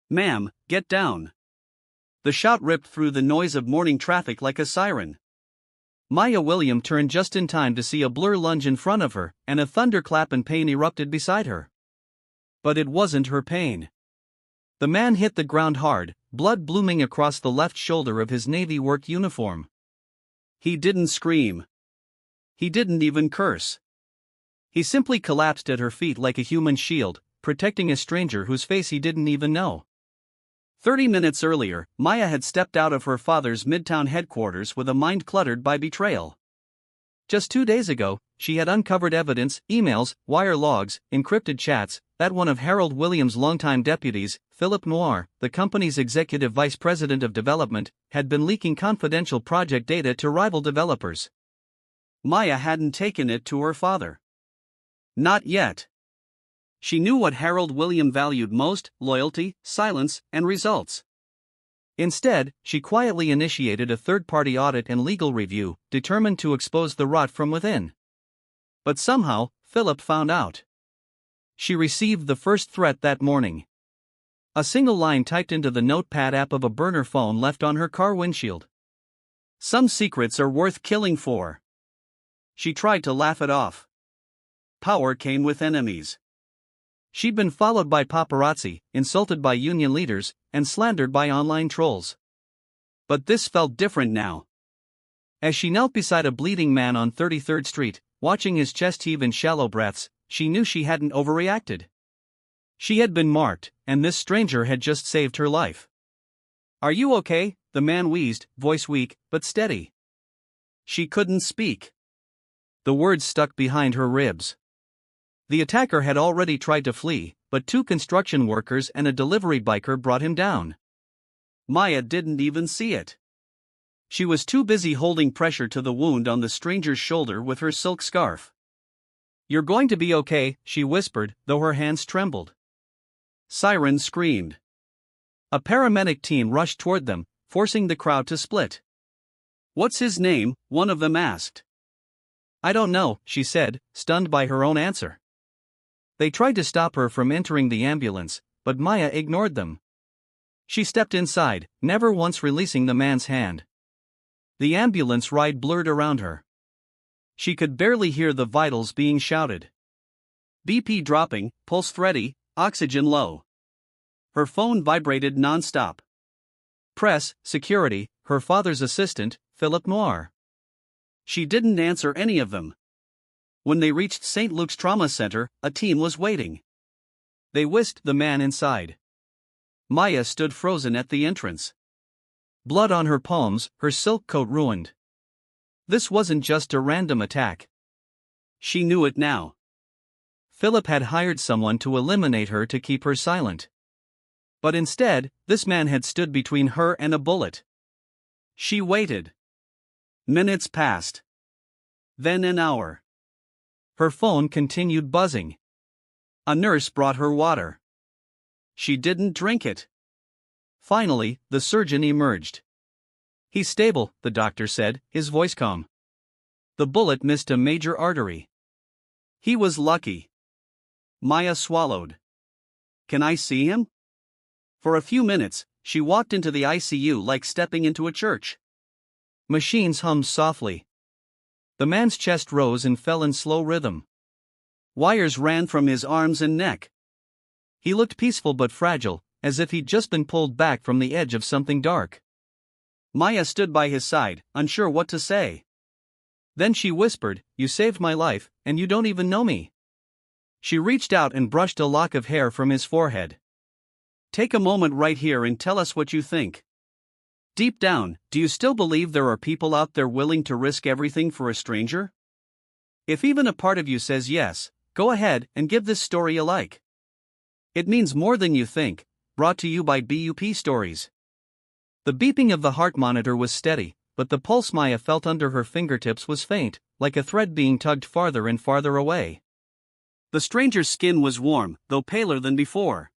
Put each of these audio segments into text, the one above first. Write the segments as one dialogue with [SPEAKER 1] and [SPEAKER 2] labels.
[SPEAKER 1] Ma'am, get down. The shout ripped through the noise of morning traffic like a siren. Maya William turned just in time to see a blur lunge in front of her, and a thunderclap and pain erupted beside her. But it wasn't her pain. The man hit the ground hard, blood blooming across the left shoulder of his Navy work uniform. He didn't scream. He didn't even curse. He simply collapsed at her feet like a human shield, protecting a stranger whose face he didn't even know. 30 minutes earlier, Maya had stepped out of her father's Midtown headquarters with a mind cluttered by betrayal. Just 2 days ago, she had uncovered evidence, emails, wire logs, encrypted chats, that one of Harold Williams' longtime deputies, Philip Noir, the company's executive vice president of development, had been leaking confidential project data to rival developers. Maya hadn't taken it to her father. Not yet. She knew what Harold William valued most: loyalty, silence, and results. Instead, she quietly initiated a third-party audit and legal review, determined to expose the rot from within. But somehow, Philip found out. She received the first threat that morning. A single line typed into the notepad app of a burner phone left on her car windshield. Some secrets are worth killing for. She tried to laugh it off. Power came with enemies. She'd been followed by paparazzi, insulted by union leaders, and slandered by online trolls. But this felt different now. As she knelt beside a bleeding man on 33rd Street, watching his chest heave in shallow breaths, she knew she hadn't overreacted. She had been marked, and this stranger had just saved her life. "Are you okay?" the man wheezed, voice weak, but steady. She couldn't speak. The words stuck behind her ribs. The attacker had already tried to flee, but 2 construction workers and a delivery biker brought him down. Maya didn't even see it. She was too busy holding pressure to the wound on the stranger's shoulder with her silk scarf. "You're going to be okay," she whispered, though her hands trembled. Sirens screamed. A paramedic team rushed toward them, forcing the crowd to split. "What's his name?" one of them asked. "I don't know," she said, stunned by her own answer. They tried to stop her from entering the ambulance, but Maya ignored them. She stepped inside, never once releasing the man's hand. The ambulance ride blurred around her. She could barely hear the vitals being shouted. BP dropping, pulse thready, oxygen low. Her phone vibrated non-stop. Press, security, her father's assistant, Philip Noir. She didn't answer any of them. When they reached St. Luke's Trauma Center, a team was waiting. They whisked the man inside. Maya stood frozen at the entrance. Blood on her palms, her silk coat ruined. This wasn't just a random attack. She knew it now. Philip had hired someone to eliminate her to keep her silent. But instead, this man had stood between her and a bullet. She waited. Minutes passed. Then an hour. Her phone continued buzzing. A nurse brought her water. She didn't drink it. Finally, the surgeon emerged. "He's stable," the doctor said, his voice calm. "The bullet missed a major artery." He was lucky. Maya swallowed. "Can I see him?" For a few minutes, she walked into the ICU like stepping into a church. Machines hummed softly. The man's chest rose and fell in slow rhythm. Wires ran from his arms and neck. He looked peaceful but fragile, as if he'd just been pulled back from the edge of something dark. Maya stood by his side, unsure what to say. Then she whispered, "You saved my life, and you don't even know me." She reached out and brushed a lock of hair from his forehead. "Take a moment right here and tell us what you think. Deep down, do you still believe there are people out there willing to risk everything for a stranger? If even a part of you says yes, go ahead and give this story a like. It means more than you think." Brought to you by BUP Stories. The beeping of the heart monitor was steady, but the pulse Maya felt under her fingertips was faint, like a thread being tugged farther and farther away. The stranger's skin was warm, though paler than before.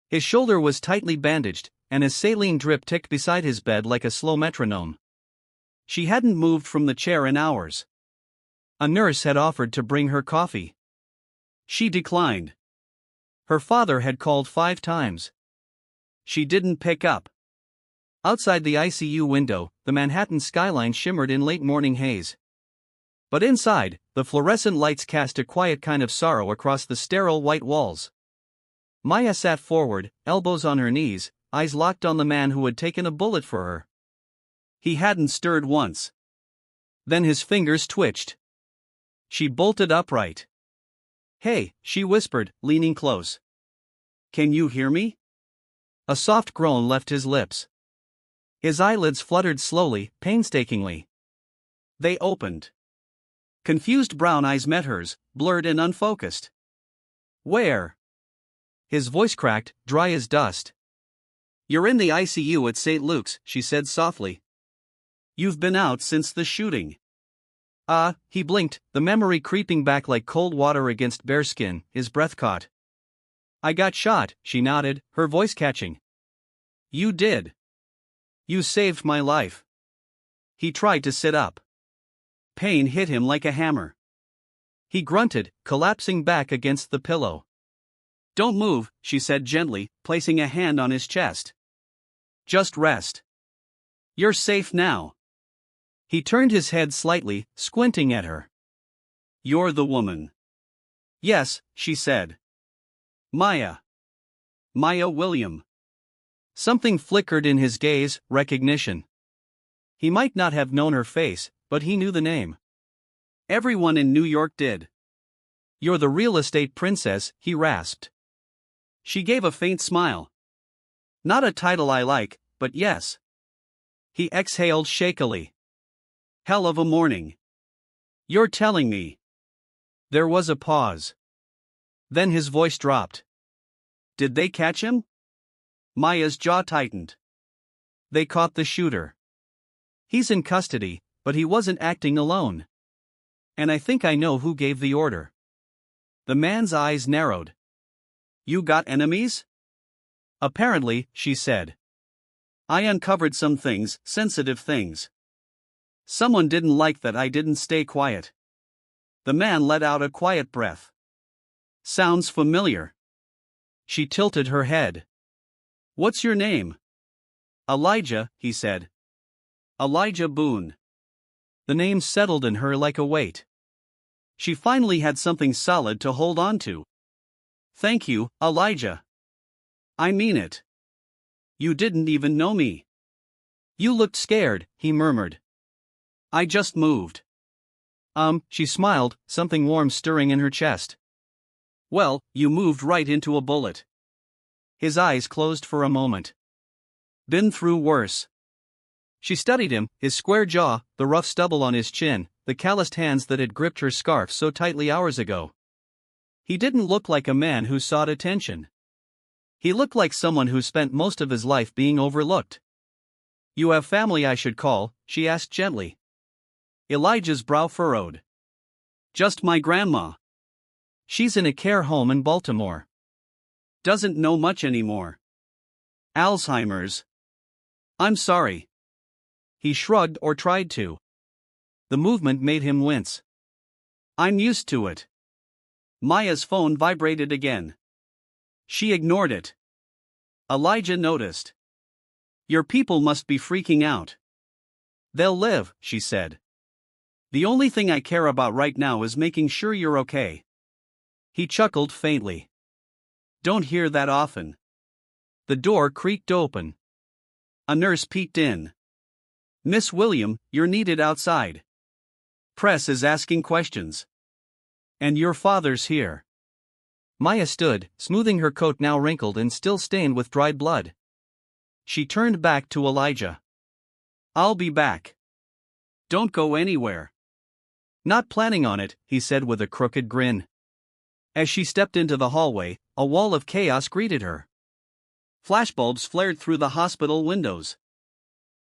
[SPEAKER 1] His shoulder was tightly bandaged, and his saline drip ticked beside his bed like a slow metronome. She hadn't moved from the chair in hours. A nurse had offered to bring her coffee. She declined. Her father had called 5 times. She didn't pick up. Outside the ICU window, the Manhattan skyline shimmered in late morning haze. But inside, the fluorescent lights cast a quiet kind of sorrow across the sterile white walls. Maya sat forward, elbows on her knees, eyes locked on the man who had taken a bullet for her. He hadn't stirred once. Then his fingers twitched. She bolted upright. "Hey," she whispered, leaning close. "Can you hear me?" A soft groan left his lips. His eyelids fluttered slowly, painstakingly. They opened. Confused brown eyes met hers, blurred and unfocused. "Where?" His voice cracked, dry as dust. "You're in the ICU at St. Luke's," she said softly. "You've been out since the shooting." He blinked, the memory creeping back like cold water against bare skin, his breath caught. "I got shot," she nodded, her voice catching. "You did. You saved my life." He tried to sit up. Pain hit him like a hammer. He grunted, collapsing back against the pillow. "Don't move," she said gently, placing a hand on his chest. "Just rest. You're safe now." He turned his head slightly, squinting at her. "You're the woman." "Yes," she said. "Maya. Maya William." Something flickered in his gaze, recognition. He might not have known her face, but he knew the name. Everyone in New York did. "You're the real estate princess," he rasped. She gave a faint smile. "Not a title I like, but yes." He exhaled shakily. "Hell of a morning. You're telling me." There was a pause. Then his voice dropped. "Did they catch him?" Maya's jaw tightened. "They caught the shooter. He's in custody, but he wasn't acting alone. And I think I know who gave the order." The man's eyes narrowed. "You got enemies?" "Apparently," she said. "I uncovered some things, sensitive things. Someone didn't like that I didn't stay quiet." The man let out a quiet breath. "Sounds familiar." She tilted her head. "What's your name?" "Elijah," he said. "Elijah Boone." The name settled in her like a weight. She finally had something solid to hold on to. "Thank you, Elijah. I mean it. You didn't even know me." "You looked scared," he murmured. "I just moved." She smiled, something warm stirring in her chest. "Well, you moved right into a bullet." His eyes closed for a moment. "Been through worse." She studied him, his square jaw, the rough stubble on his chin, the calloused hands that had gripped her scarf so tightly hours ago. He didn't look like a man who sought attention. He looked like someone who spent most of his life being overlooked. "You have family I should call?" she asked gently. Elijah's brow furrowed. "Just my grandma. She's in a care home in Baltimore. Doesn't know much anymore. Alzheimer's. I'm sorry." He shrugged or tried to. The movement made him wince. "I'm used to it." Maya's phone vibrated again. She ignored it. Elijah noticed. "Your people must be freaking out." "They'll live," she said. "The only thing I care about right now is making sure you're okay." He chuckled faintly. "Don't hear that often." The door creaked open. A nurse peeked in. "Miss William, you're needed outside. Press is asking questions. And your father's here." Maya stood, smoothing her coat now wrinkled and still stained with dried blood. She turned back to Elijah. "I'll be back. Don't go anywhere." "Not planning on it," he said with a crooked grin. As she stepped into the hallway, a wall of chaos greeted her. Flashbulbs flared through the hospital windows.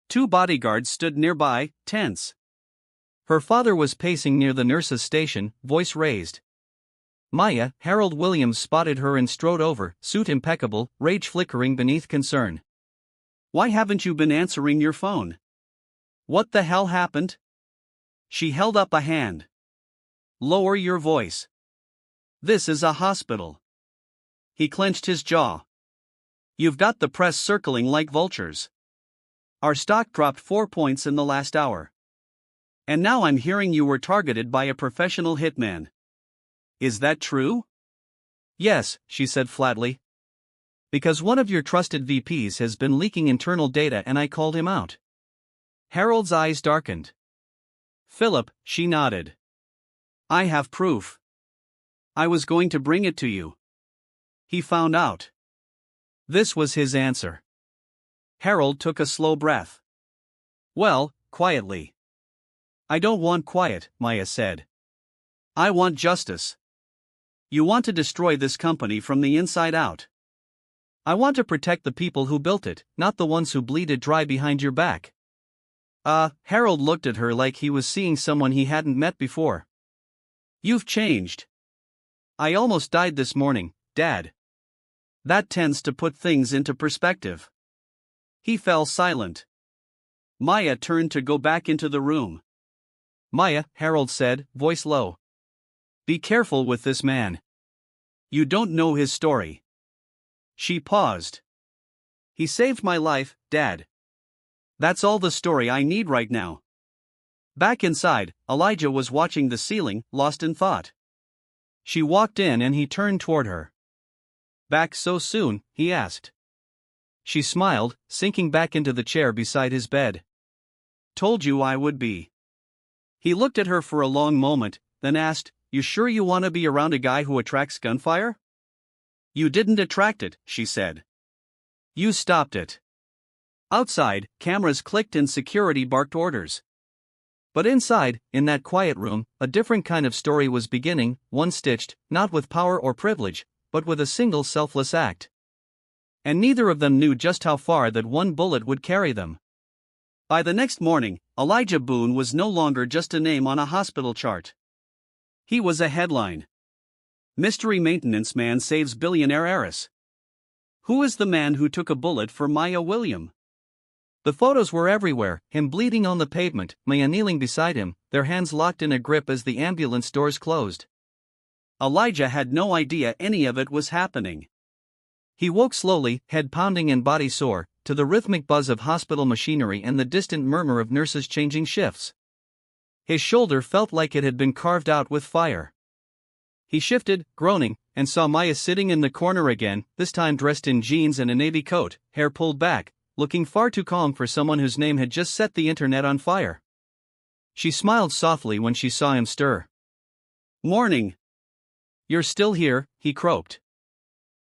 [SPEAKER 1] 2 bodyguards stood nearby, tense. Her father was pacing near the nurse's station, voice raised. Maya, Harold Williams spotted her and strode over, suit impeccable, rage flickering beneath concern. "Why haven't you been answering your phone? What the hell happened?" She held up a hand. "Lower your voice. This is a hospital." He clenched his jaw. You've got the press circling like vultures. Our stock dropped 4 points in the last hour. And now I'm hearing you were targeted by a professional hitman. Is that true? Yes, she said flatly. Because one of your trusted VPs has been leaking internal data and I called him out. Harold's eyes darkened. Philip, she nodded. I have proof. I was going to bring it to you. He found out. This was his answer. Harold took a slow breath. Well, quietly. I don't want quiet, Maya said. I want justice. You want to destroy this company from the inside out. I want to protect the people who built it, not the ones who bleed it dry behind your back. Harold looked at her like he was seeing someone he hadn't met before. You've changed. I almost died this morning, Dad. That tends to put things into perspective. He fell silent. Maya turned to go back into the room. Maya, Harold said, voice low. Be careful with this man. You don't know his story. She paused. He saved my life, Dad. That's all the story I need right now. Back inside, Elijah was watching the ceiling, lost in thought. She walked in and he turned toward her. Back so soon? He asked. She smiled, sinking back into the chair beside his bed. Told you I would be. He looked at her for a long moment, then asked, You sure you want to be around a guy who attracts gunfire? You didn't attract it, she said. You stopped it. Outside, cameras clicked and security barked orders. But inside, in that quiet room, a different kind of story was beginning, one stitched, not with power or privilege, but with a single selfless act. And neither of them knew just how far that one bullet would carry them. By the next morning, Elijah Boone was no longer just a name on a hospital chart. He was a headline. Mystery maintenance man saves billionaire heiress. Who is the man who took a bullet for Maya William? The photos were everywhere, him bleeding on the pavement, Maya kneeling beside him, their hands locked in a grip as the ambulance doors closed. Elijah had no idea any of it was happening. He woke slowly, head pounding and body sore, to the rhythmic buzz of hospital machinery and the distant murmur of nurses changing shifts. His shoulder felt like it had been carved out with fire. He shifted, groaning, and saw Maya sitting in the corner again, this time dressed in jeans and a navy coat, hair pulled back, looking far too calm for someone whose name had just set the internet on fire. She smiled softly when she saw him stir. Morning. You're still here, he croaked.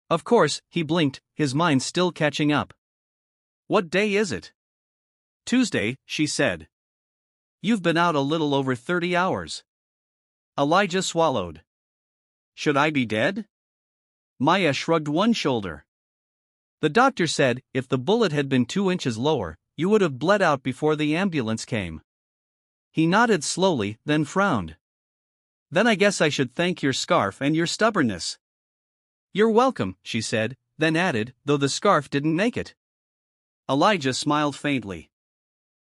[SPEAKER 1] Of course, he blinked, his mind still catching up. What day is it? Tuesday, she said. You've been out a little over 30 hours. Elijah swallowed. Should I be dead? Maya shrugged one shoulder. The doctor said, if the bullet had been 2 inches lower, you would have bled out before the ambulance came. He nodded slowly, then frowned. Then I guess I should thank your scarf and your stubbornness. You're welcome, she said, then added, though the scarf didn't make it. Elijah smiled faintly.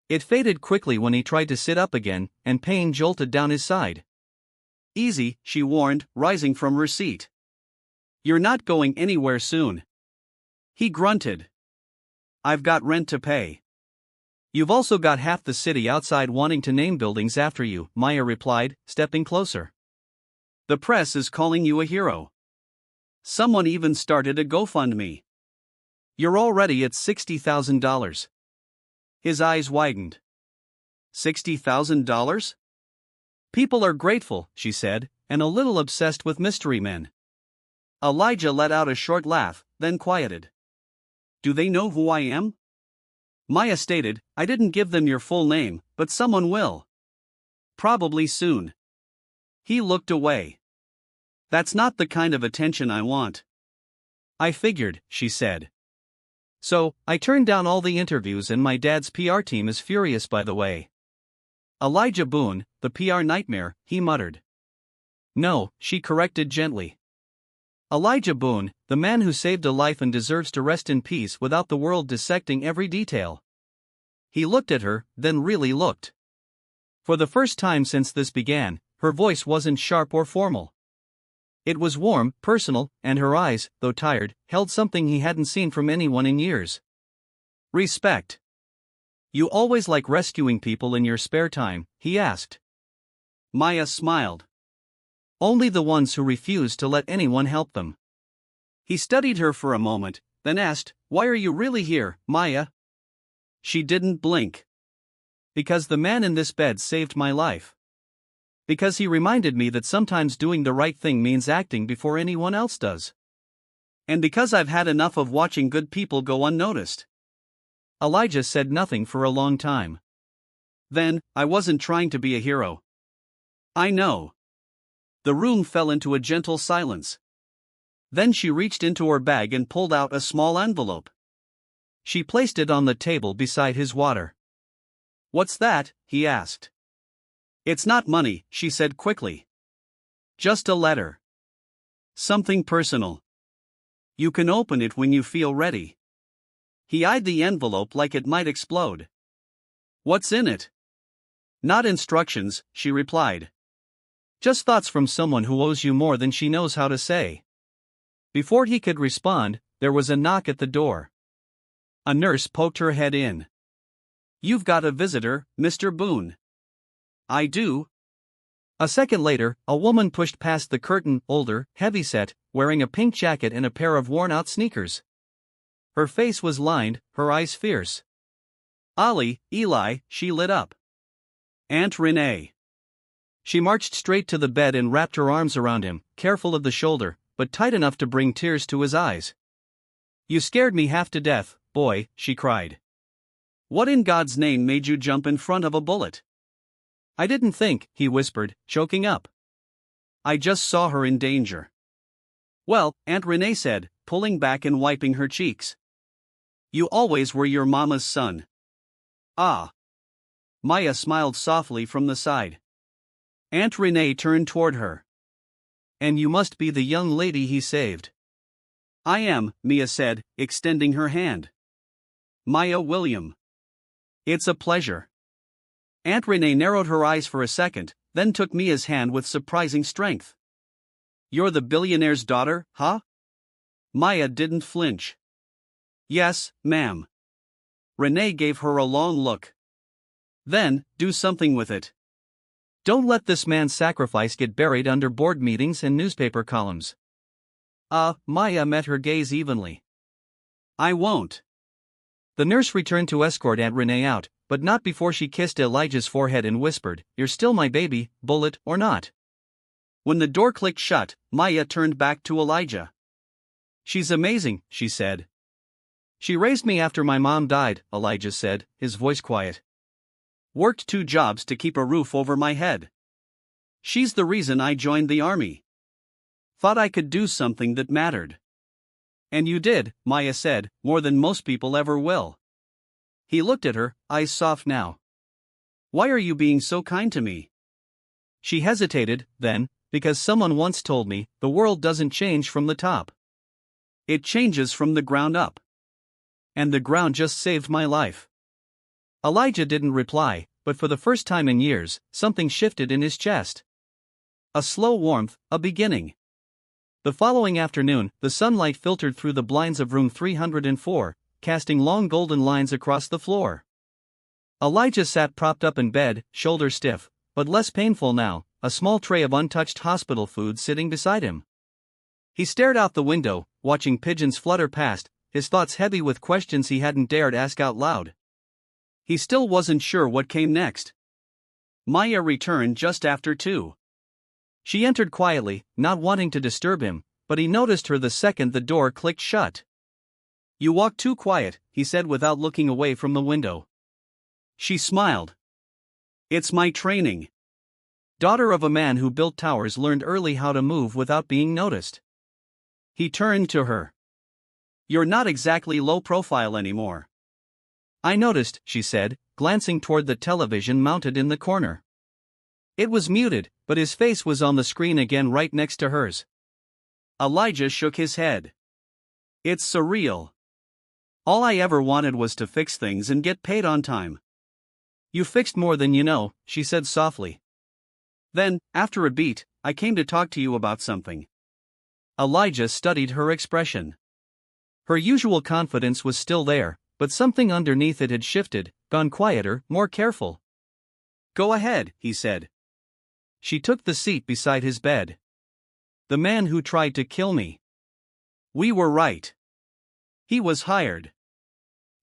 [SPEAKER 1] It faded quickly when he tried to sit up again, and pain jolted down his side. Easy, she warned, rising from her seat. You're not going anywhere soon. He grunted. I've got rent to pay. You've also got half the city outside wanting to name buildings after you, Maya replied, stepping closer. The press is calling you a hero. Someone even started a GoFundMe. You're already at $60,000. His eyes widened. $60,000? People are grateful, she said, and a little obsessed with mystery men. Elijah let out a short laugh, then quieted. Do they know who I am? Maya stated, I didn't give them your full name, but someone will. Probably soon. He looked away. That's not the kind of attention I want. I figured, she said. So, I turned down all the interviews and my dad's PR team is furious by the way. Elijah Boone, the PR nightmare, he muttered. No, she corrected gently. Elijah Boone, the man who saved a life and deserves to rest in peace without the world dissecting every detail. He looked at her, then really looked. For the first time since this began, her voice wasn't sharp or formal. It was warm, personal, and her eyes, though tired, held something he hadn't seen from anyone in years. Respect. You always like rescuing people in your spare time, he asked. Maya smiled. Only the ones who refuse to let anyone help them. He studied her for a moment, then asked, "Why are you really here, Maya?" She didn't blink. Because the man in this bed saved my life. Because he reminded me that sometimes doing the right thing means acting before anyone else does. And because I've had enough of watching good people go unnoticed. Elijah said nothing for a long time. Then, I wasn't trying to be a hero. I know. The room fell into a gentle silence. Then she reached into her bag and pulled out a small envelope. She placed it on the table beside his water. "What's that?" he asked. "It's not money," she said quickly. "Just a letter. Something personal. You can open it when you feel ready." He eyed the envelope like it might explode. "What's in it?" "Not instructions," she replied. "Just thoughts from someone who owes you more than she knows how to say." Before he could respond, there was a knock at the door. A nurse poked her head in. "You've got a visitor, Mr. Boone." "I do." A second later, a woman pushed past the curtain, older, heavyset, wearing a pink jacket and a pair of worn-out sneakers. Her face was lined, her eyes fierce. "Ollie, Eli," she lit up. "Aunt Renee." She marched straight to the bed and wrapped her arms around him, careful of the shoulder, but tight enough to bring tears to his eyes. "You scared me half to death, boy," she cried. "What in God's name made you jump in front of a bullet?" "I didn't think," he whispered, choking up. "I just saw her in danger." "Well," Aunt Renee said, pulling back and wiping her cheeks. "You always were your mama's son." "Ah." Maya smiled softly from the side. Aunt Renee turned toward her. "And you must be the young lady he saved." "I am," Mia said, extending her hand. "Maya William." "It's a pleasure." Aunt Renee narrowed her eyes for a second, then took Mia's hand with surprising strength. "You're the billionaire's daughter, huh?" Maya didn't flinch. "Yes, ma'am." Renee gave her a long look. "Then, do something with it. Don't let this man's sacrifice get buried under board meetings and newspaper columns." Maya met her gaze evenly. "I won't." The nurse returned to escort Aunt Renee out, but not before she kissed Elijah's forehead and whispered, "You're still my baby, bullet or not." When the door clicked shut, Maya turned back to Elijah. "She's amazing," she said. "She raised me after my mom died," Elijah said, his voice quiet. "Worked 2 jobs to keep a roof over my head. She's the reason I joined the army. Thought I could do something that mattered." "And you did," Maya said, "more than most people ever will." He looked at her, eyes soft now. "Why are you being so kind to me?" She hesitated, then, "Because someone once told me, the world doesn't change from the top. It changes from the ground up. And the ground just saved my life." Elijah didn't reply, but for the first time in years, something shifted in his chest. A slow warmth, a beginning. The following afternoon, the sunlight filtered through the blinds of room 304, casting long golden lines across the floor. Elijah sat propped up in bed, shoulders stiff, but less painful now, a small tray of untouched hospital food sitting beside him. He stared out the window, watching pigeons flutter past, his thoughts heavy with questions he hadn't dared ask out loud. He still wasn't sure what came next. Maya returned just after 2. She entered quietly, not wanting to disturb him, but he noticed her the second the door clicked shut. "You walk too quiet," he said without looking away from the window. She smiled. "It's my training." Daughter of a man who built towers learned early how to move without being noticed. He turned to her. "You're not exactly low profile anymore." "I noticed," she said, glancing toward the television mounted in the corner. It was muted, but his face was on the screen again right next to hers. Elijah shook his head. "It's surreal. All I ever wanted was to fix things and get paid on time." "You fixed more than you know," she said softly. "Then, after a beat, I came to talk to you about something." Elijah studied her expression. Her usual confidence was still there, but something underneath it had shifted, gone quieter, more careful. "Go ahead," he said. She took the seat beside his bed. "The man who tried to kill me. We were right. He was hired.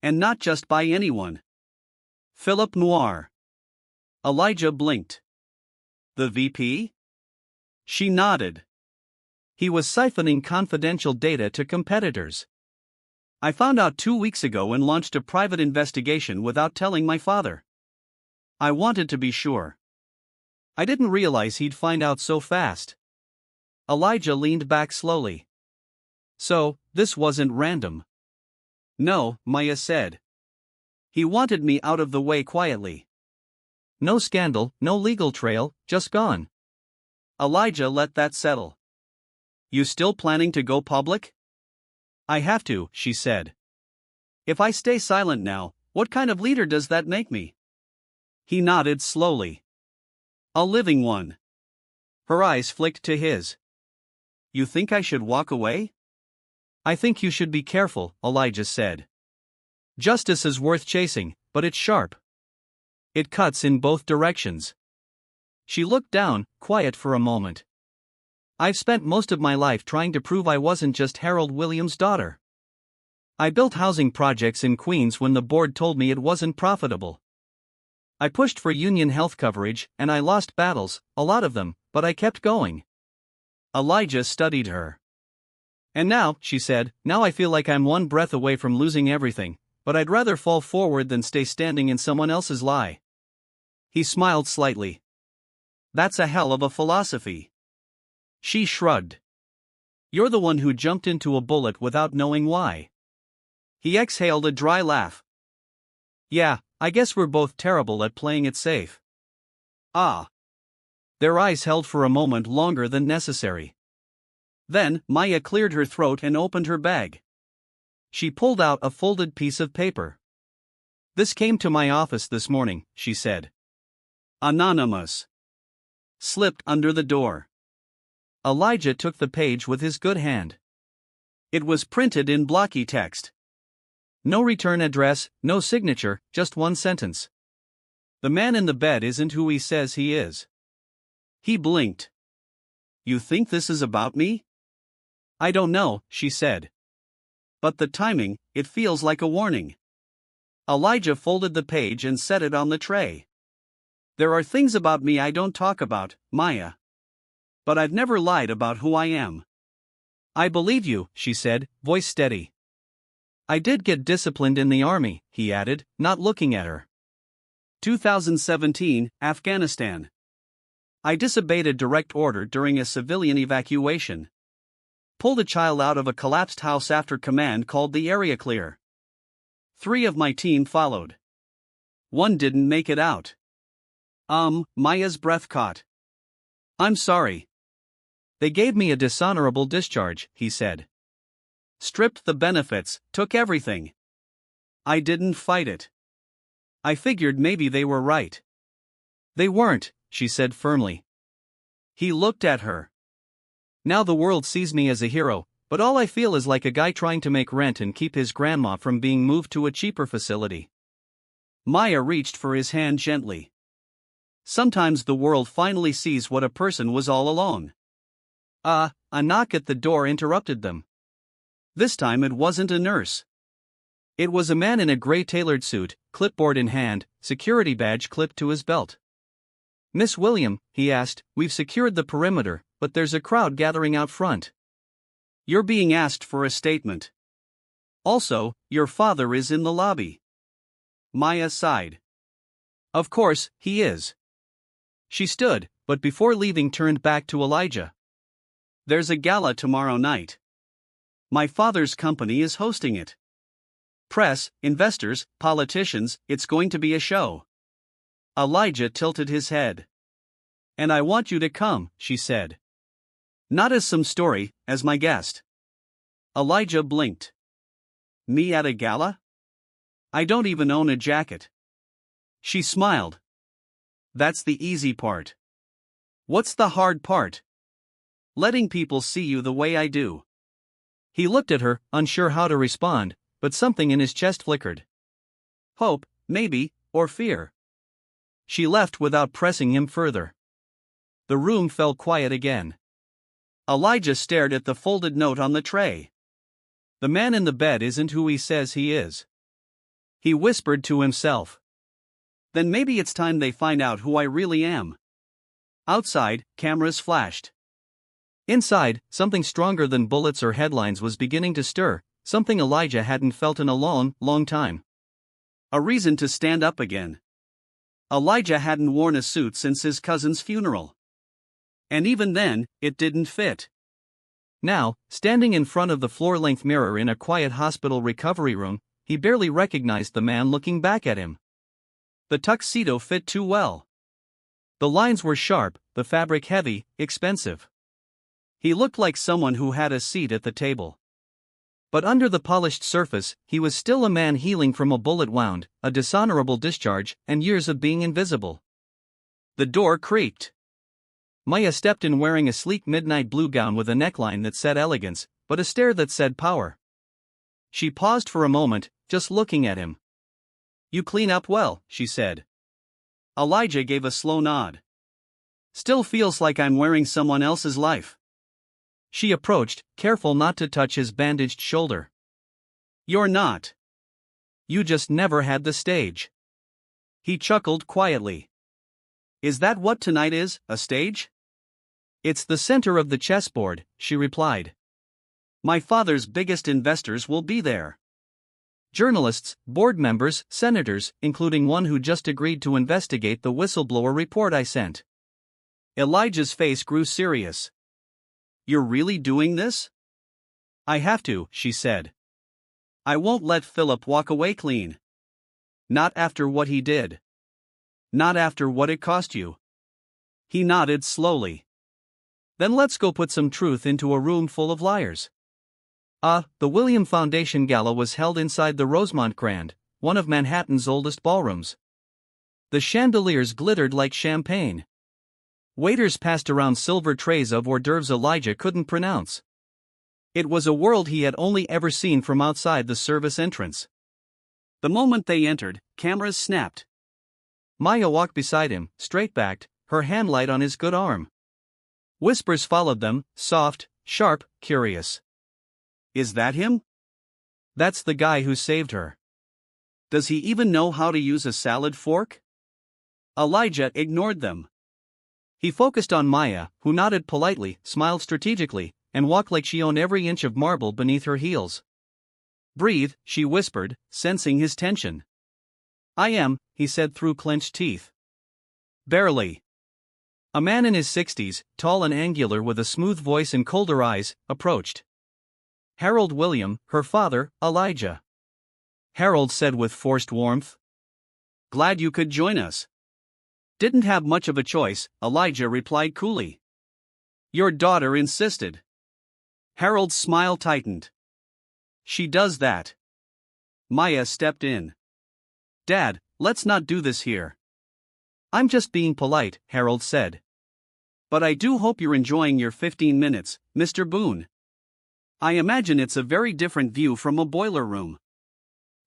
[SPEAKER 1] And not just by anyone. Philip Noir." Elijah blinked. "The VP?" She nodded. "He was siphoning confidential data to competitors. I found out 2 weeks ago and launched a private investigation without telling my father. I wanted to be sure. I didn't realize he'd find out so fast." Elijah leaned back slowly. "So, this wasn't random?" "No," Maya said. "He wanted me out of the way quietly. No scandal, no legal trail, just gone." Elijah let that settle. "You still planning to go public?" "I have to," she said. "If I stay silent now, what kind of leader does that make me?" He nodded slowly. "A living one." Her eyes flicked to his. "You think I should walk away?" "I think you should be careful," Elijah said. "Justice is worth chasing, but it's sharp. It cuts in both directions." She looked down, quiet for a moment. "I've spent most of my life trying to prove I wasn't just Harold Williams' daughter. I built housing projects in Queens when the board told me it wasn't profitable. I pushed for union health coverage, and I lost battles, a lot of them, but I kept going." Elijah studied her. "And now," she said, "now I feel like I'm one breath away from losing everything, but I'd rather fall forward than stay standing in someone else's lie." He smiled slightly. "That's a hell of a philosophy." She shrugged. "You're the one who jumped into a bullet without knowing why." He exhaled a dry laugh. "Yeah, I guess we're both terrible at playing it safe." "Ah." Their eyes held for a moment longer than necessary. Then, Maya cleared her throat and opened her bag. She pulled out a folded piece of paper. "This came to my office this morning," she said. "Anonymous." Slipped under the door. Elijah took the page with his good hand. It was printed in blocky text. No return address, no signature, just one sentence. "The man in the bed isn't who he says he is." He blinked. "You think this is about me?" "I don't know," she said. "But the timing, it feels like a warning." Elijah folded the page and set it on the tray. "There are things about me I don't talk about, Maya. But I've never lied about who I am." "I believe you," she said, voice steady. "I did get disciplined in the army," he added, not looking at her. 2017, Afghanistan. "I disobeyed a direct order during a civilian evacuation. Pulled a child out of a collapsed house after command called the area clear. 3 of my team followed. 1 didn't make it out." Maya's breath caught. "I'm sorry." "They gave me a dishonorable discharge," he said. "Stripped the benefits, took everything. I didn't fight it. I figured maybe they were right." "They weren't," she said firmly. He looked at her. "Now the world sees me as a hero, but all I feel is like a guy trying to make rent and keep his grandma from being moved to a cheaper facility." Maya reached for his hand gently. "Sometimes the world finally sees what a person was all along." A knock at the door interrupted them. This time it wasn't a nurse. It was a man in a gray tailored suit, clipboard in hand, security badge clipped to his belt. "Miss William," he asked, "we've secured the perimeter, but there's a crowd gathering out front. You're being asked for a statement. Also, your father is in the lobby." Maya sighed. "Of course, he is." She stood, but before leaving turned back to Elijah. "There's a gala tomorrow night. My father's company is hosting it. Press, investors, politicians, it's going to be a show." Elijah tilted his head. "And I want you to come," she said. "Not as some story, as my guest." Elijah blinked. "Me at a gala? I don't even own a jacket." She smiled. "That's the easy part. What's the hard part?" letting people see you the way I do." He looked at her, unsure how to respond, but something in his chest flickered. Hope, maybe, or fear. She left without pressing him further. The room fell quiet again. Elijah stared at the folded note on the tray. "The man in the bed isn't who he says he is," he whispered to himself. "Then maybe it's time they find out who I really am." Outside, cameras flashed. Inside, something stronger than bullets or headlines was beginning to stir, something Elijah hadn't felt in a long, long time. A reason to stand up again. Elijah hadn't worn a suit since his cousin's funeral. And even then, it didn't fit. Now, standing in front of the floor-length mirror in a quiet hospital recovery room, he barely recognized the man looking back at him. The tuxedo fit too well. The lines were sharp, the fabric heavy, expensive. He looked like someone who had a seat at the table. But under the polished surface, he was still a man healing from a bullet wound, a dishonorable discharge, and years of being invisible. The door creaked. Maya stepped in wearing a sleek midnight blue gown with a neckline that said elegance, but a stare that said power. She paused for a moment, just looking at him. "You clean up well," she said. Elijah gave a slow nod. "Still feels like I'm wearing someone else's life." She approached, careful not to touch his bandaged shoulder. "You're not. You just never had the stage." He chuckled quietly. "Is that what tonight is, a stage?" "It's the center of the chessboard," she replied. "My father's biggest investors will be there. Journalists, board members, senators, including one who just agreed to investigate the whistleblower report I sent." Elijah's face grew serious. "You're really doing this?" "I have to," she said. "I won't let Philip walk away clean. Not after what he did. Not after what it cost you." He nodded slowly. "Then let's go put some truth into a room full of liars." The William Foundation Gala was held inside the Rosemont Grand, one of Manhattan's oldest ballrooms. The chandeliers glittered like champagne. Waiters passed around silver trays of hors d'oeuvres Elijah couldn't pronounce. It was a world he had only ever seen from outside the service entrance. The moment they entered, cameras snapped. Maya walked beside him, straight-backed, her hand light on his good arm. Whispers followed them, soft, sharp, curious. "Is that him?" "That's the guy who saved her." "Does he even know how to use a salad fork?" Elijah ignored them. He focused on Maya, who nodded politely, smiled strategically, and walked like she owned every inch of marble beneath her heels. "Breathe," she whispered, sensing his tension. "I am," he said through clenched teeth. "Barely." A man in his 60s, tall and angular with a smooth voice and colder eyes, approached. "Harold William, her father, Elijah." Harold said with forced warmth. "Glad you could join us." "Didn't have much of a choice," Elijah replied coolly. "Your daughter insisted." Harold's smile tightened. "She does that." Maya stepped in. "Dad, let's not do this here." "I'm just being polite," Harold said. "But I do hope you're enjoying your 15 minutes, Mr. Boone. I imagine it's a very different view from a boiler room."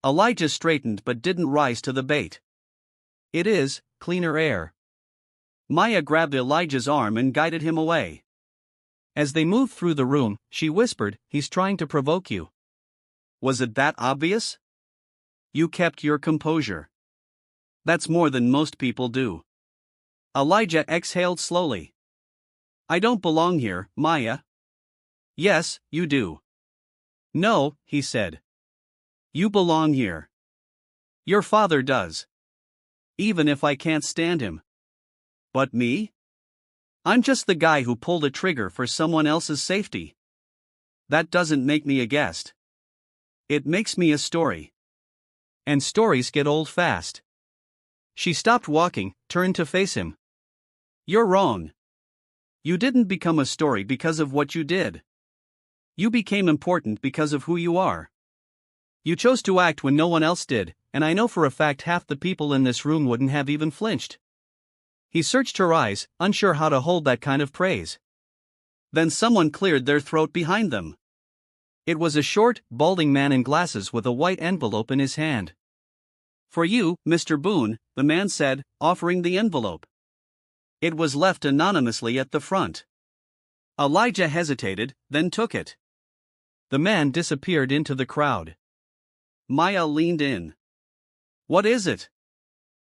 [SPEAKER 1] Elijah straightened but didn't rise to the bait. "It is, cleaner air." Maya grabbed Elijah's arm and guided him away. As they moved through the room, she whispered, "He's trying to provoke you." "Was it that obvious?" "You kept your composure." "That's more than most people do." Elijah exhaled slowly. "I don't belong here, Maya." "Yes, you do." "No," he said. "You belong here. Your father does. Even if I can't stand him." "But me? I'm just the guy who pulled a trigger for someone else's safety. That doesn't make me a guest. It makes me a story. And stories get old fast." She stopped walking, turned to face him. "You're wrong. You didn't become a story because of what you did. You became important because of who you are. You chose to act when no one else did, and I know for a fact half the people in this room wouldn't have even flinched." He searched her eyes, unsure how to hold that kind of praise. Then someone cleared their throat behind them. It was a short, balding man in glasses with a white envelope in his hand. "For you, Mr. Boone," the man said, offering the envelope. It was left anonymously at the front. Elijah hesitated, then took it. The man disappeared into the crowd. Maya leaned in. "What is it?"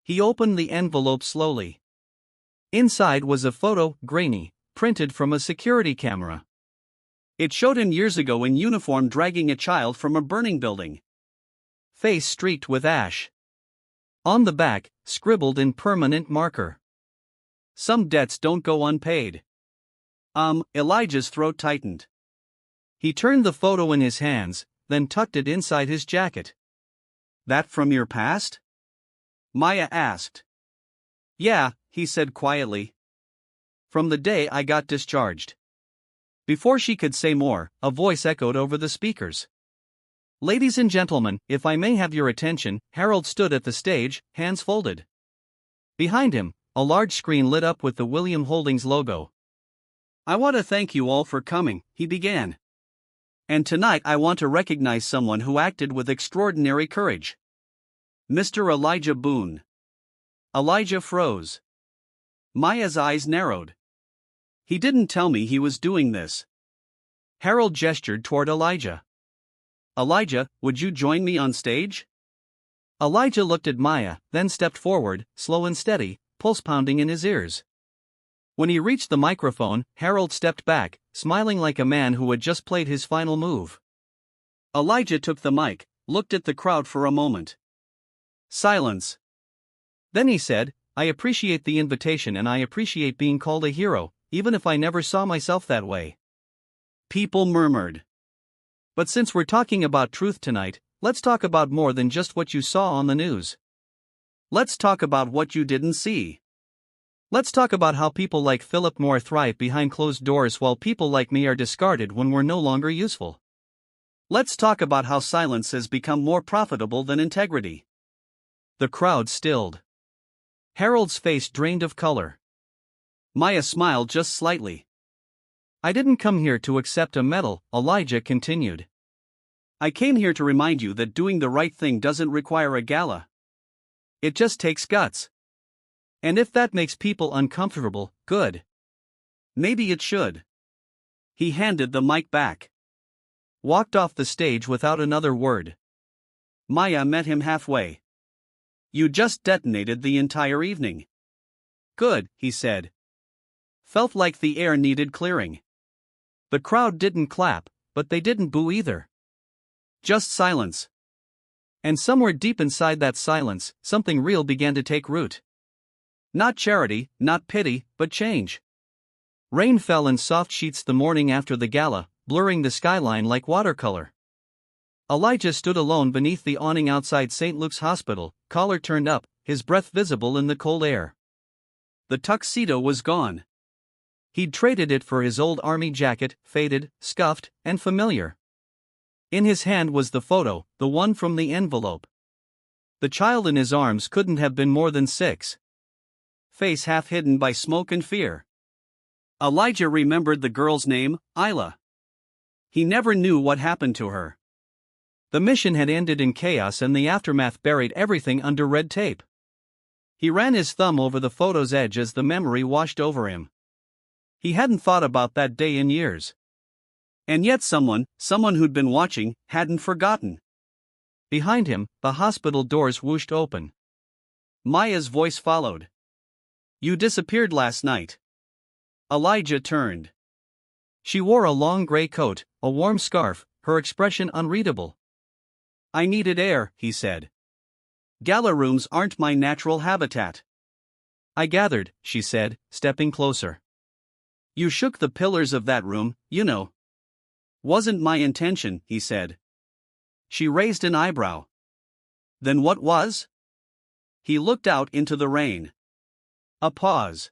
[SPEAKER 1] He opened the envelope slowly. Inside was a photo, grainy, printed from a security camera. It showed him years ago in uniform dragging a child from a burning building. Face streaked with ash. On the back, scribbled in permanent marker. "Some debts don't go unpaid." Elijah's throat tightened. He turned the photo in his hands, then tucked it inside his jacket. "That from your past?" Maya asked. "Yeah," he said quietly. "From the day I got discharged." Before she could say more, a voice echoed over the speakers. "Ladies and gentlemen, if I may have your attention." Harold stood at the stage, hands folded. Behind him, a large screen lit up with the William Holdings logo. "I want to thank you all for coming," he began. "And tonight I want to recognize someone who acted with extraordinary courage. Mr. Elijah Boone." Elijah froze. Maya's eyes narrowed. "He didn't tell me he was doing this." Harold gestured toward Elijah. "Elijah, would you join me on stage?" Elijah looked at Maya, then stepped forward, slow and steady, pulse pounding in his ears. When he reached the microphone, Harold stepped back, smiling like a man who had just played his final move. Elijah took the mic, looked at the crowd for a moment. Silence. Then he said, "I appreciate the invitation and I appreciate being called a hero, even if I never saw myself that way." People murmured. "But since we're talking about truth tonight, let's talk about more than just what you saw on the news. Let's talk about what you didn't see. Let's talk about how people like Philip Moore thrive behind closed doors while people like me are discarded when we're no longer useful. Let's talk about how silence has become more profitable than integrity." The crowd stilled. Harold's face drained of color. Maya smiled just slightly. "I didn't come here to accept a medal," Elijah continued. "I came here to remind you that doing the right thing doesn't require a gala. It just takes guts. And if that makes people uncomfortable, good. Maybe it should." He handed the mic back. Walked off the stage without another word. Maya met him halfway. "You just detonated the entire evening." "Good," he said. Felt like the air needed clearing. The crowd didn't clap, but they didn't boo either. Just silence. And somewhere deep inside that silence, something real began to take root. Not charity, not pity, but change. Rain fell in soft sheets the morning after the gala, blurring the skyline like watercolor. Elijah stood alone beneath the awning outside St. Luke's Hospital, collar turned up, his breath visible in the cold air. The tuxedo was gone. He'd traded it for his old army jacket, faded, scuffed, and familiar. In his hand was the photo, the one from the envelope. The child in his arms couldn't have been more than 6. Face half hidden by smoke and fear. Elijah remembered the girl's name, Isla. He never knew what happened to her. The mission had ended in chaos and the aftermath buried everything under red tape. He ran his thumb over the photo's edge as the memory washed over him. He hadn't thought about that day in years. And yet someone who'd been watching, hadn't forgotten. Behind him, the hospital doors whooshed open. Maya's voice followed. "You disappeared last night." Elijah turned. She wore a long gray coat, a warm scarf, her expression unreadable. "I needed air," he said. "Gala rooms aren't my natural habitat." "I gathered," she said, stepping closer. "You shook the pillars of that room, you know." "Wasn't my intention," he said. She raised an eyebrow. "Then what was?" He looked out into the rain. A pause.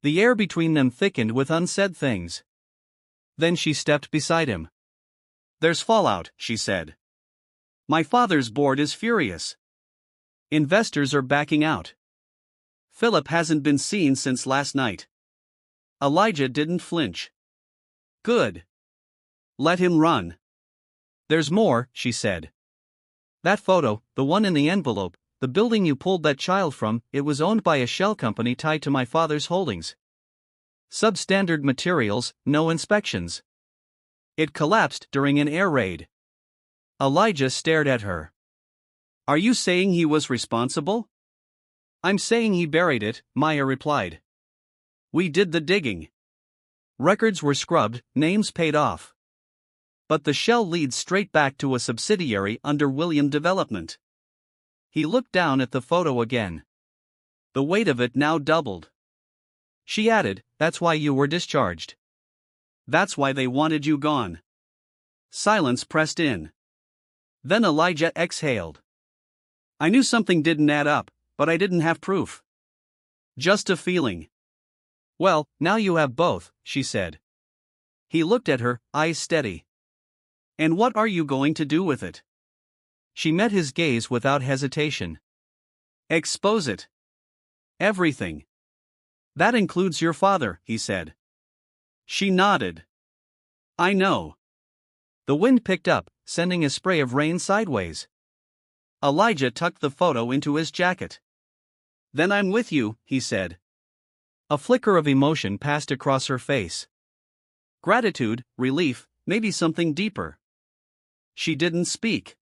[SPEAKER 1] The air between them thickened with unsaid things. Then she stepped beside him. "There's fallout," she said. "My father's board is furious. Investors are backing out. Philip hasn't been seen since last night." Elijah didn't flinch. Good. Let him run. There's more, she said. That photo, the one in the envelope, the building you pulled that child from, it was owned by a shell company tied to my father's holdings. Substandard materials, no inspections. It collapsed during an air raid. Elijah stared at her. Are you saying he was responsible? I'm saying he buried it, Maya replied. We did the digging. Records were scrubbed, names paid off. But the shell leads straight back to a subsidiary under William Development. He looked down at the photo again. The weight of it now doubled. She added, that's why you were discharged. That's why they wanted you gone. Silence pressed in. Then Elijah exhaled. I knew something didn't add up, but I didn't have proof. Just a feeling. Well, now you have both, she said. He looked at her, eyes steady. And what are you going to do with it? She met his gaze without hesitation. Expose it. Everything. That includes your father, he said. She nodded. I know. The wind picked up, sending a spray of rain sideways. Elijah tucked the photo into his jacket. Then I'm with you, he said. A flicker of emotion passed across her face. Gratitude, relief, maybe something deeper. She didn't speak.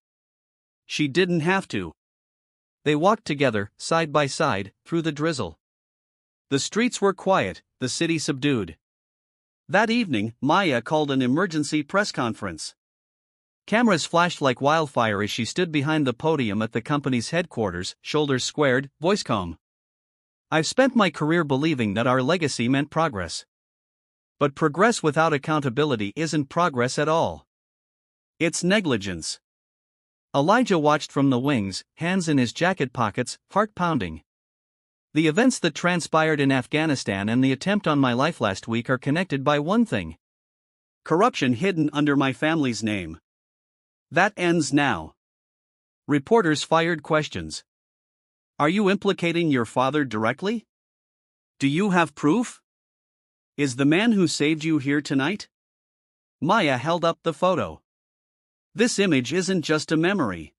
[SPEAKER 1] She didn't have to. They walked together, side by side, through the drizzle. The streets were quiet, the city subdued. That evening, Maya called an emergency press conference. Cameras flashed like wildfire as she stood behind the podium at the company's headquarters, shoulders squared, voice calm. I've spent my career believing that our legacy meant progress. But progress without accountability isn't progress at all. It's negligence. Elijah watched from the wings, hands in his jacket pockets, heart pounding. The events that transpired in Afghanistan and the attempt on my life last week are connected by one thing. Corruption hidden under my family's name. That ends now. Reporters fired questions. Are you implicating your father directly? Do you have proof? Is the man who saved you here tonight? Maya held up the photo. This image isn't just a memory.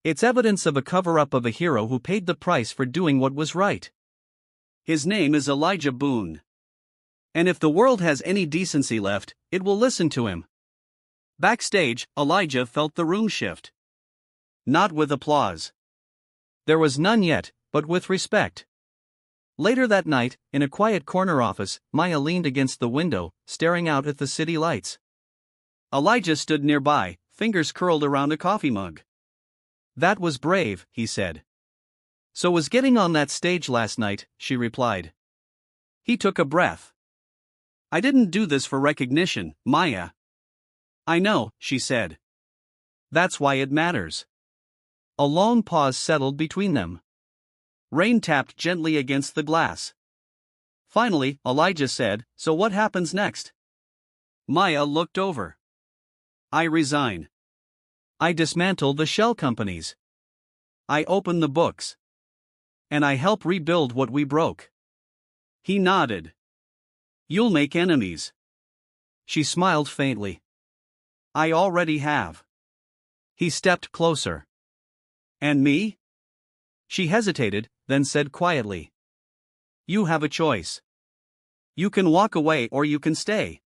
[SPEAKER 1] It's evidence of a cover-up of a hero who paid the price for doing what was right. His name is Elijah Boone. And if the world has any decency left, it will listen to him. Backstage, Elijah felt the room shift. Not with applause. There was none yet, but with respect. Later that night, in a quiet corner office, Maya leaned against the window, staring out at the city lights. Elijah stood nearby, fingers curled around a coffee mug. That was brave, he said. So was getting on that stage last night, she replied. He took a breath. I didn't do this for recognition, Maya. I know, she said. That's why it matters. A long pause settled between them. Rain tapped gently against the glass. Finally, Elijah said, so what happens next? Maya looked over. I resign. I dismantle the shell companies. I open the books. And I help rebuild what we broke. He nodded. You'll make enemies. She smiled faintly. I already have. He stepped closer. And me? She hesitated, then said quietly. You have a choice. You can walk away or you can stay.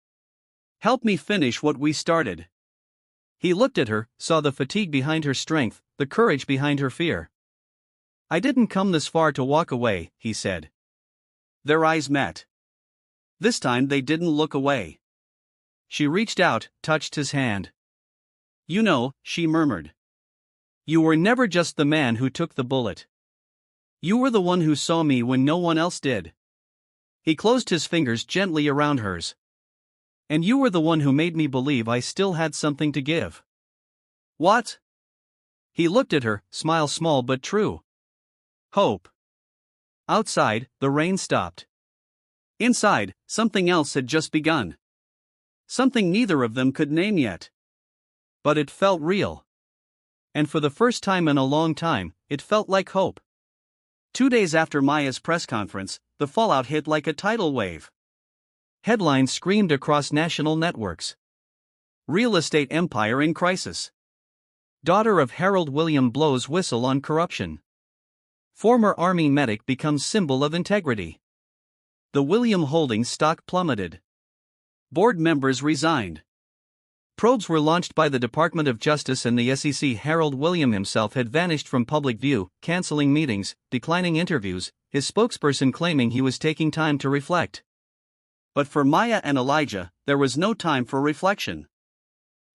[SPEAKER 1] Help me finish what we started. He looked at her, saw the fatigue behind her strength, the courage behind her fear. I didn't come this far to walk away, he said. Their eyes met. This time they didn't look away. She reached out, touched his hand. You know, she murmured. You were never just the man who took the bullet. You were the one who saw me when no one else did. He closed his fingers gently around hers. And you were the one who made me believe I still had something to give. What? He looked at her, smile small but true. Hope. Outside, the rain stopped. Inside, something else had just begun. Something neither of them could name yet. But it felt real. And for the first time in a long time, it felt like hope. 2 days after Maya's press conference, the fallout hit like a tidal wave. Headlines screamed across national networks. Real estate empire in crisis. Daughter of Harold William blows whistle on corruption. Former Army medic becomes symbol of integrity. The William Holdings stock plummeted. Board members resigned. Probes were launched by the Department of Justice and the SEC. Harold William himself had vanished from public view, canceling meetings, declining interviews, his spokesperson claiming he was taking time to reflect. But for Maya and Elijah, there was no time for reflection.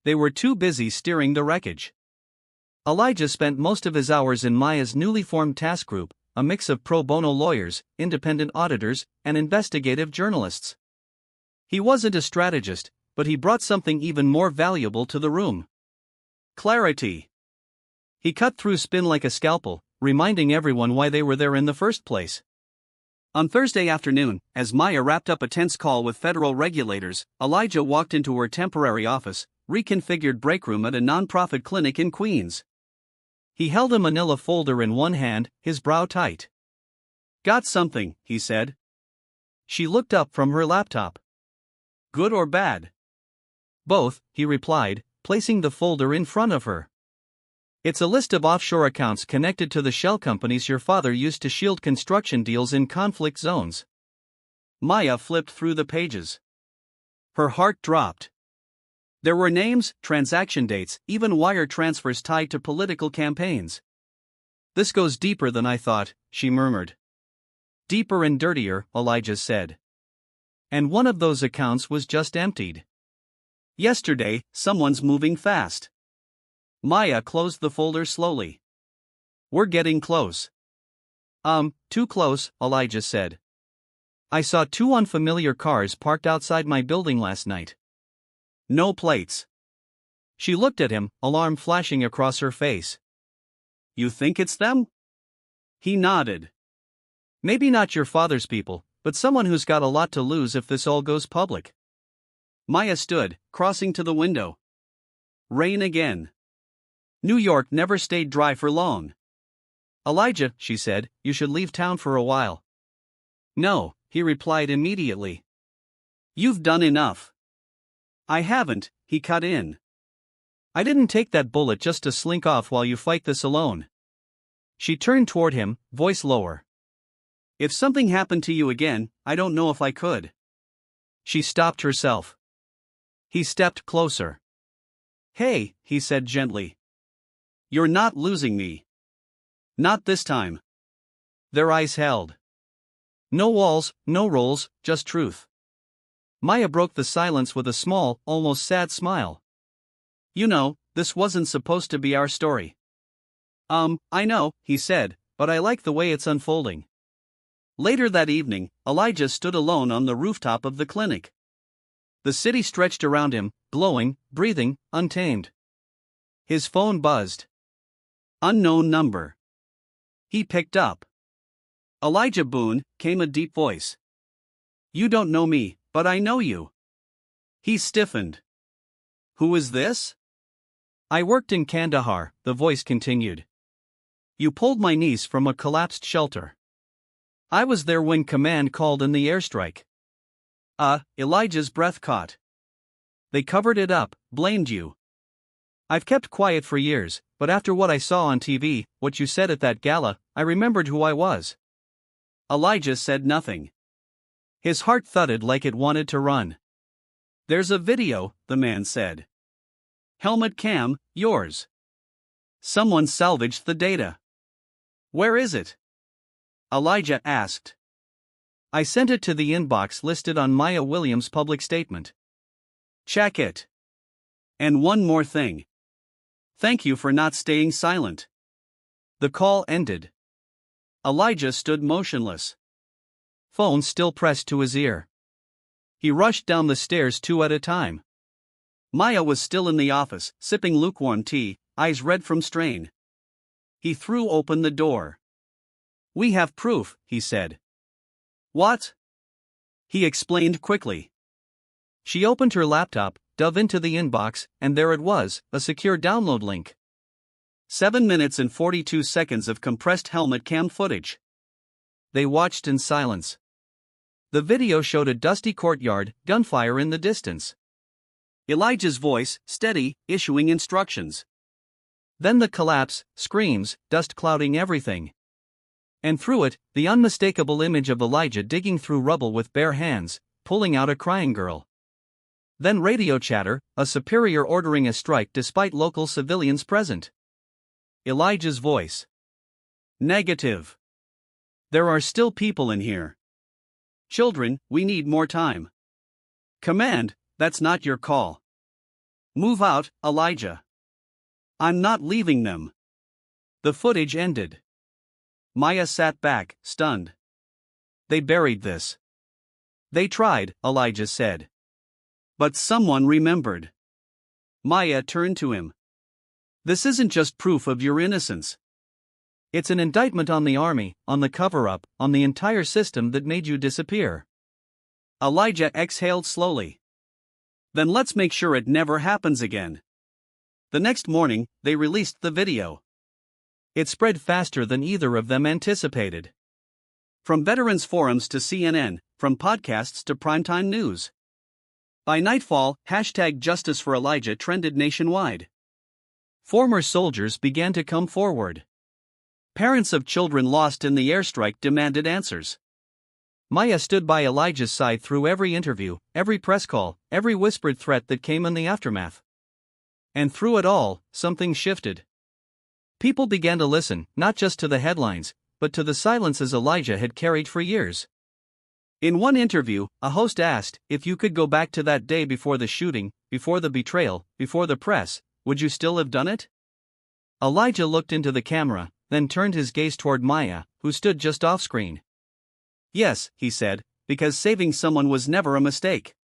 [SPEAKER 1] They were too busy steering the wreckage. Elijah spent most of his hours in Maya's newly formed task group, a mix of pro bono lawyers, independent auditors, and investigative journalists. He wasn't a strategist, but he brought something even more valuable to the room. Clarity. He cut through spin like a scalpel, reminding everyone why they were there in the first place. On Thursday afternoon, as Maya wrapped up a tense call with federal regulators, Elijah walked into her temporary office, reconfigured break room at a nonprofit clinic in Queens. He held a manila folder in one hand, his brow tight. "Got something," he said. She looked up from her laptop. "Good or bad?" "Both," he replied, placing the folder in front of her. "It's a list of offshore accounts connected to the shell companies your father used to shield construction deals in conflict zones." Maya flipped through the pages. Her heart dropped. There were names, transaction dates, even wire transfers tied to political campaigns. "This goes deeper than I thought," she murmured. "Deeper and dirtier," Elijah said. "And one of those accounts was just emptied. Yesterday, someone's moving fast." Maya closed the folder slowly. "We're getting close." Too close," Elijah said. "I saw two unfamiliar cars parked outside my building last night. No plates." She looked at him, alarm flashing across her face. "You think it's them?" He nodded. "Maybe not your father's people, but someone who's got a lot to lose if this all goes public." Maya stood, crossing to the window. Rain again. New York never stayed dry for long. "Elijah," she said, "you should leave town for a while." "No," he replied immediately. "You've done enough." "I haven't," he cut in. "I didn't take that bullet just to slink off while you fight this alone." She turned toward him, voice lower. "If something happened to you again, I don't know if I could." She stopped herself. He stepped closer. "Hey," he said gently. "You're not losing me. Not this time." Their eyes held. No walls, no roles, just truth. Maya broke the silence with a small, almost sad smile. "You know, this wasn't supposed to be our story." I know," he said, "but I like the way it's unfolding." Later that evening, Elijah stood alone on the rooftop of the clinic. The city stretched around him, glowing, breathing, untamed. His phone buzzed. Unknown number. He picked up. "Elijah Boone," came a deep voice. "You don't know me, but I know you." He stiffened. "Who is this?" "I worked in Kandahar," the voice continued. "You pulled my niece from a collapsed shelter. I was there when command called in the airstrike." Elijah's breath caught. "They covered it up, blamed you." "I've kept quiet for years, but after what I saw on TV, what you said at that gala, I remembered who I was." Elijah said nothing. His heart thudded like it wanted to run. "There's a video," the man said. "Helmet cam, yours. Someone salvaged the data." "Where is it?" Elijah asked. "I sent it to the inbox listed on Maya Williams' public statement. Check it. And one more thing. Thank you for not staying silent." The call ended. Elijah stood motionless. Phone still pressed to his ear. He rushed down the stairs two at a time. Maya was still in the office, sipping lukewarm tea, eyes red from strain. He threw open the door. "We have proof," he said. "What?" He explained quickly. She opened her laptop, dove into the inbox, and there it was, a secure download link. 7 minutes and 42 seconds of compressed helmet cam footage. They watched in silence. The video showed a dusty courtyard, gunfire in the distance. Elijah's voice, steady, issuing instructions. Then the collapse, screams, dust clouding everything. And through it, the unmistakable image of Elijah digging through rubble with bare hands, pulling out a crying girl. Then radio chatter, a superior ordering a strike despite local civilians present. Elijah's voice. Negative. There are still people in here. Children, we need more time. Command, that's not your call. Move out, Elijah. I'm not leaving them. The footage ended. Maya sat back, stunned. They buried this. They tried, Elijah said. But someone remembered. Maya turned to him. This isn't just proof of your innocence. It's an indictment on the army, on the cover-up, on the entire system that made you disappear. Elijah exhaled slowly. Then let's make sure it never happens again. The next morning, they released the video. It spread faster than either of them anticipated. From veterans forums to CNN, from podcasts to primetime news. By nightfall, #JusticeForElijah trended nationwide. Former soldiers began to come forward. Parents of children lost in the airstrike demanded answers. Maya stood by Elijah's side through every interview, every press call, every whispered threat that came in the aftermath. And through it all, something shifted. People began to listen, not just to the headlines, but to the silences Elijah had carried for years. In one interview, a host asked, if you could go back to that day before the shooting, before the betrayal, before the press, would you still have done it? Elijah looked into the camera, then turned his gaze toward Maya, who stood just off-screen. Yes, he said, because saving someone was never a mistake.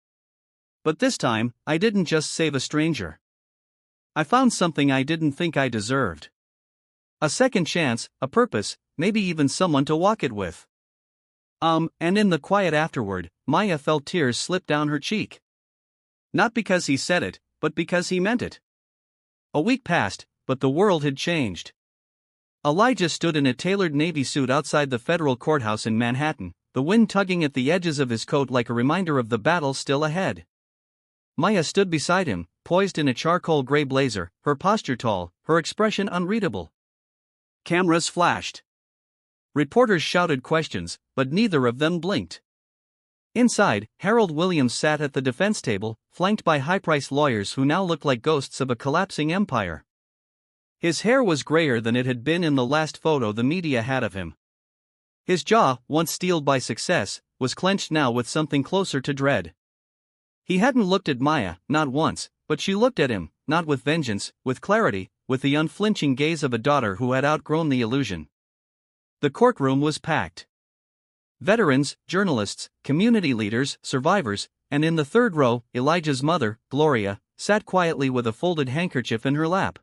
[SPEAKER 1] But this time, I didn't just save a stranger. I found something I didn't think I deserved. A second chance, a purpose, maybe even someone to walk it with. And in the quiet afterward, Maya felt tears slip down her cheek. Not because he said it, but because he meant it. A week passed, but the world had changed. Elijah stood in a tailored Navy suit outside the federal courthouse in Manhattan, the wind tugging at the edges of his coat like a reminder of the battle still ahead. Maya stood beside him, poised in a charcoal gray blazer, her posture tall, her expression unreadable. Cameras flashed. Reporters shouted questions, but neither of them blinked. Inside, Harold Williams sat at the defense table, flanked by high-priced lawyers who now looked like ghosts of a collapsing empire. His hair was grayer than it had been in the last photo the media had of him. His jaw, once steeled by success, was clenched now with something closer to dread. He hadn't looked at Maya, not once, but she looked at him, not with vengeance, with clarity, with the unflinching gaze of a daughter who had outgrown the illusion. The courtroom was packed. Veterans, journalists, community leaders, survivors, and in the third row, Elijah's mother, Gloria, sat quietly with a folded handkerchief in her lap.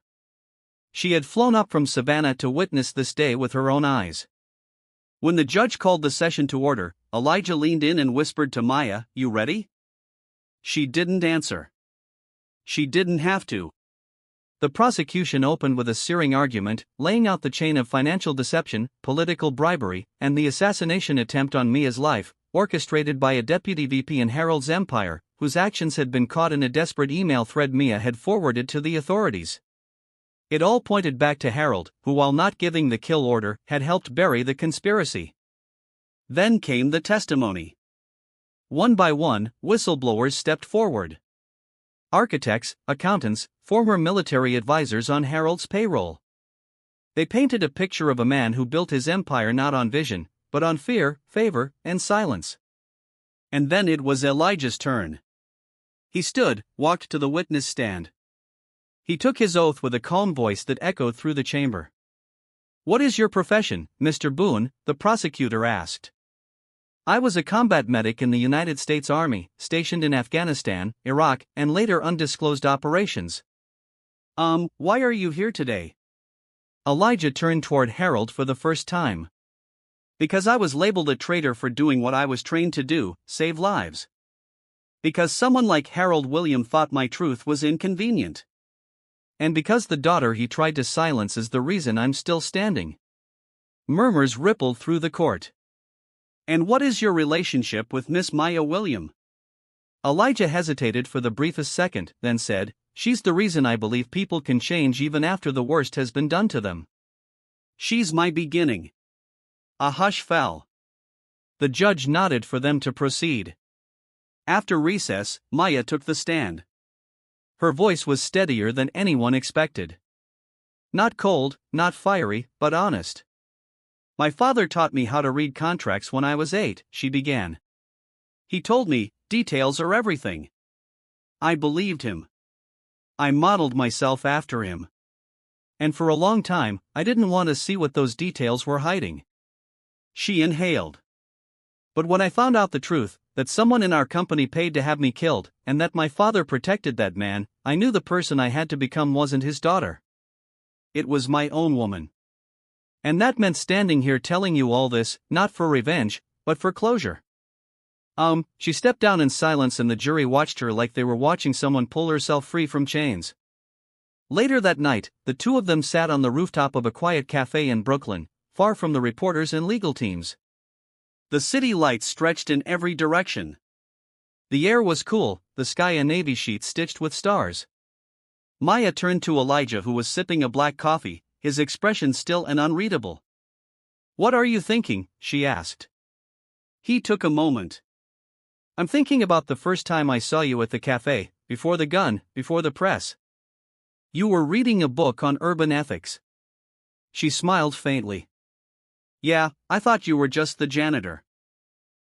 [SPEAKER 1] She had flown up from Savannah to witness this day with her own eyes. When the judge called the session to order, Elijah leaned in and whispered to Maya, "You ready?" She didn't answer. She didn't have to. The prosecution opened with a searing argument, laying out the chain of financial deception, political bribery, and the assassination attempt on Mia's life, orchestrated by a deputy VP in Harold's empire, whose actions had been caught in a desperate email thread Mia had forwarded to the authorities. It all pointed back to Harold, who, while not giving the kill order, had helped bury the conspiracy. Then came the testimony. One by one, whistleblowers stepped forward. Architects, accountants, former military advisors on Harold's payroll. They painted a picture of a man who built his empire not on vision, but on fear, favor, and silence. And then it was Elijah's turn. He stood, walked to the witness stand. He took his oath with a calm voice that echoed through the chamber. "What is your profession, Mr. Boone?" the prosecutor asked. "I was a combat medic in the United States Army, stationed in Afghanistan, Iraq, and later undisclosed operations." Why are you here today?" Elijah turned toward Harold for the first time. "Because I was labeled a traitor for doing what I was trained to do, save lives. Because someone like Harold William thought my truth was inconvenient. And because the daughter he tried to silence is the reason I'm still standing." Murmurs rippled through the court. And what is your relationship with Miss Maya William? Elijah hesitated for the briefest second, then said, "She's the reason I believe people can change even after the worst has been done to them. She's my beginning." A hush fell. The judge nodded for them to proceed. After recess, Maya took the stand. Her voice was steadier than anyone expected. Not cold, not fiery, but honest. "My father taught me how to read contracts when I was 8, she began. "He told me, details are everything. I believed him. I modeled myself after him. And for a long time, I didn't want to see what those details were hiding." She inhaled. "But when I found out the truth, that someone in our company paid to have me killed, and that my father protected that man, I knew the person I had to become wasn't his daughter. It was my own woman. And that meant standing here telling you all this, not for revenge, but for closure." She stepped down in silence and the jury watched her like they were watching someone pull herself free from chains. Later that night, the two of them sat on the rooftop of a quiet cafe in Brooklyn, far from the reporters and legal teams. The city lights stretched in every direction. The air was cool, the sky a navy sheet stitched with stars. Maya turned to Elijah, who was sipping a black coffee, his expression still and unreadable. "What are you thinking?" she asked. He took a moment. "I'm thinking about the first time I saw you at the cafe, before the gun, before the press. You were reading a book on urban ethics." She smiled faintly. "Yeah, I thought you were just the janitor."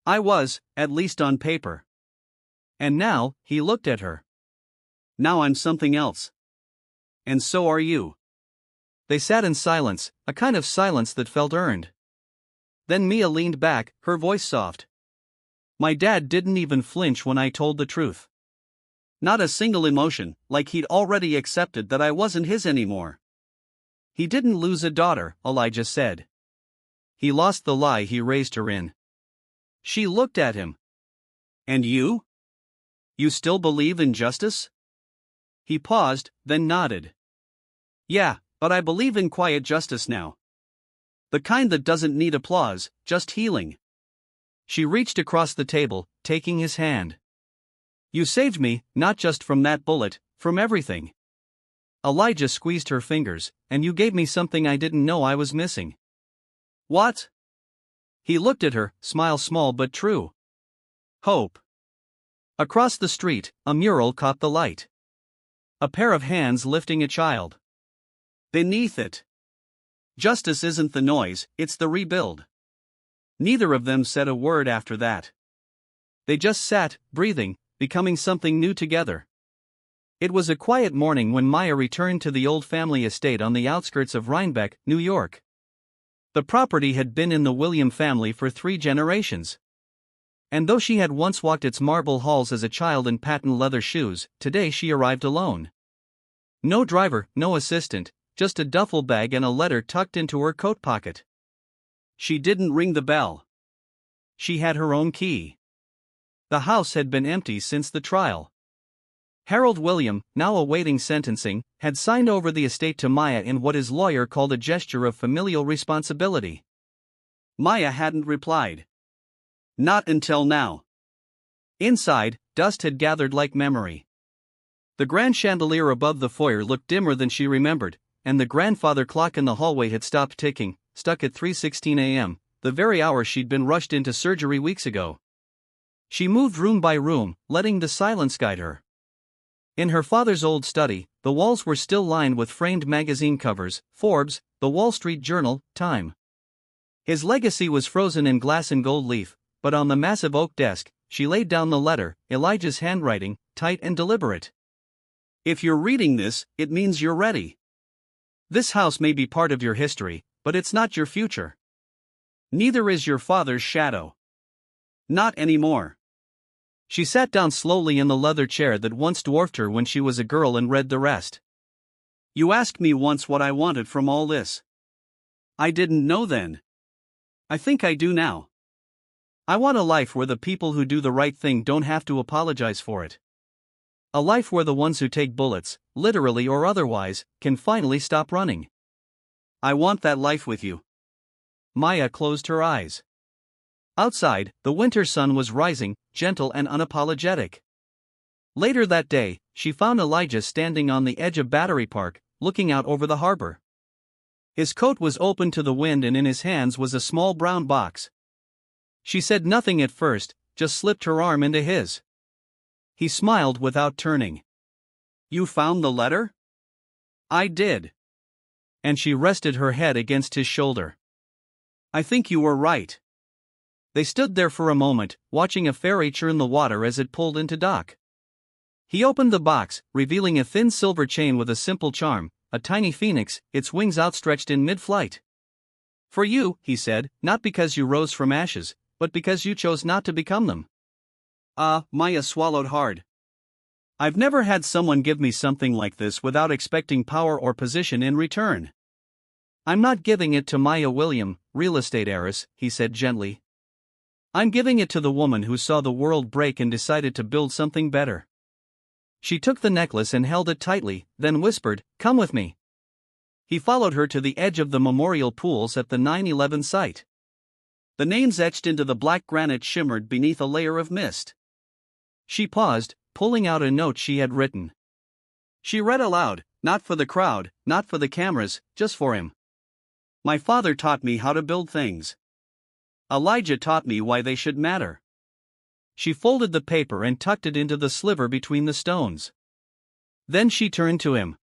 [SPEAKER 1] "I was, at least on paper." "And now," he looked at her. "Now I'm something else. And so are you." They sat in silence, a kind of silence that felt earned. Then Mia leaned back, her voice soft. "My dad didn't even flinch when I told the truth. Not a single emotion, like he'd already accepted that I wasn't his anymore." "He didn't lose a daughter," Elijah said. "He lost the lie he raised her in." She looked at him. "And you? You still believe in justice?" He paused, then nodded. "Yeah, but I believe in quiet justice now. The kind that doesn't need applause, just healing." She reached across the table, taking his hand. "You saved me, not just from that bullet, from everything." Elijah squeezed her fingers, "And you gave me something I didn't know I was missing." "What?" He looked at her, smile small but true. "Hope." Across the street, a mural caught the light. A pair of hands lifting a child. Beneath it. "Justice isn't the noise, it's the rebuild." Neither of them said a word after that. They just sat, breathing, becoming something new together. It was a quiet morning when Maya returned to the old family estate on the outskirts of Rhinebeck, New York. The property had been in the William family for 3 generations. And though she had once walked its marble halls as a child in patent leather shoes, today she arrived alone. No driver, no assistant, just a duffel bag and a letter tucked into her coat pocket. She didn't ring the bell. She had her own key. The house had been empty since the trial. Harold William, now awaiting sentencing, had signed over the estate to Maya in what his lawyer called a gesture of familial responsibility. Maya hadn't replied. Not until now. Inside, dust had gathered like memory. The grand chandelier above the foyer looked dimmer than she remembered, and the grandfather clock in the hallway had stopped ticking, stuck at 3:16 a.m., the very hour she'd been rushed into surgery weeks ago. She moved room by room, letting the silence guide her. In her father's old study, the walls were still lined with framed magazine covers, Forbes, The Wall Street Journal, Time. His legacy was frozen in glass and gold leaf, but on the massive oak desk, she laid down the letter, Elijah's handwriting, tight and deliberate. If you're reading this, it means you're ready. This house may be part of your history, but it's not your future. Neither is your father's shadow. Not anymore. She sat down slowly in the leather chair that once dwarfed her when she was a girl and read the rest. You asked me once what I wanted from all this. I didn't know then. I think I do now. I want a life where the people who do the right thing don't have to apologize for it. A life where the ones who take bullets, literally or otherwise, can finally stop running. I want that life with you. Maya closed her eyes. Outside, the winter sun was rising, gentle and unapologetic. Later that day, she found Elijah standing on the edge of Battery Park, looking out over the harbor. His coat was open to the wind and in his hands was a small brown box. She said nothing at first, just slipped her arm into his. He smiled without turning. "You found the letter?" "I did." And she rested her head against his shoulder. "I think you were right." They stood there for a moment, watching a ferry churn the water as it pulled into dock. He opened the box, revealing a thin silver chain with a simple charm, a tiny phoenix, its wings outstretched in mid-flight. "For you," he said, "not because you rose from ashes, but because you chose not to become them." Maya swallowed hard. "I've never had someone give me something like this without expecting power or position in return." "I'm not giving it to Maya William, real estate heiress," he said gently. "I'm giving it to the woman who saw the world break and decided to build something better." She took the necklace and held it tightly, then whispered, "Come with me." He followed her to the edge of the memorial pools at the 9/11 site. The names etched into the black granite shimmered beneath a layer of mist. She paused, pulling out a note she had written. She read aloud, "Not for the crowd, not for the cameras, just for him. My father taught me how to build things. Elijah taught me why they should matter." She folded the paper and tucked it into the sliver between the stones. Then she turned to him.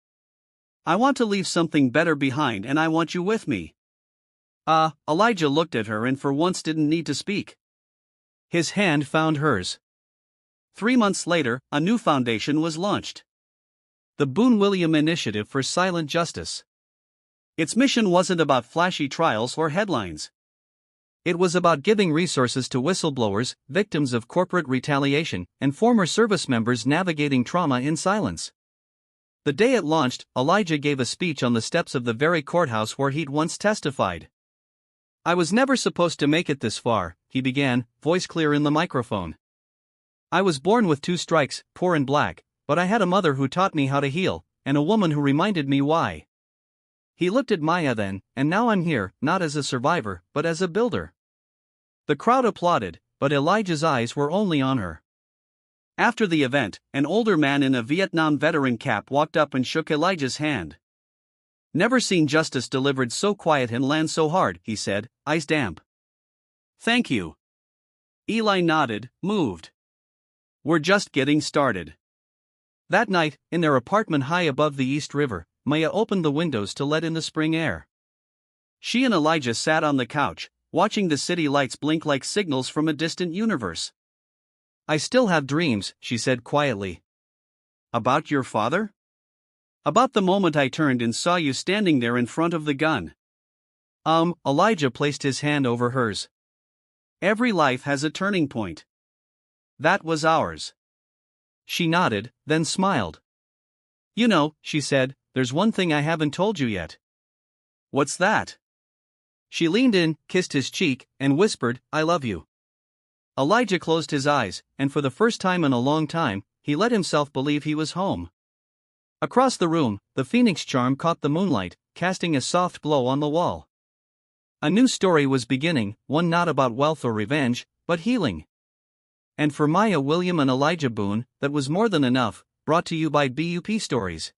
[SPEAKER 1] "I want to leave something better behind and I want you with me." Elijah looked at her and for once didn't need to speak. His hand found hers. 3 months later, a new foundation was launched. The Boone William Initiative for Silent Justice. Its mission wasn't about flashy trials or headlines. It was about giving resources to whistleblowers, victims of corporate retaliation, and former service members navigating trauma in silence. The day it launched, Elijah gave a speech on the steps of the very courthouse where he'd once testified. "I was never supposed to make it this far," he began, voice clear in the microphone. "I was born with 2 strikes, poor and black, but I had a mother who taught me how to heal, and a woman who reminded me why." He looked at Maya then, "And now I'm here, not as a survivor, but as a builder." The crowd applauded, but Elijah's eyes were only on her. After the event, an older man in a Vietnam veteran cap walked up and shook Elijah's hand. "Never seen justice delivered so quiet and land so hard," he said, eyes damp. "Thank you." Eli nodded, moved. "We're just getting started." That night, in their apartment high above the East River, Maya opened the windows to let in the spring air. She and Elijah sat on the couch, watching the city lights blink like signals from a distant universe. "I still have dreams," she said quietly. "About your father?" "About the moment I turned and saw you standing there in front of the gun." Elijah placed his hand over hers. "Every life has a turning point. That was ours." She nodded, then smiled. "You know," she said, "there's one thing I haven't told you yet." "What's that?" She leaned in, kissed his cheek, and whispered, "I love you." Elijah closed his eyes, and for the first time in a long time, he let himself believe he was home. Across the room, the Phoenix charm caught the moonlight, casting a soft glow on the wall. A new story was beginning, one not about wealth or revenge, but healing. And for Maya William and Elijah Boone, that was more than enough, brought to you by BUP Stories.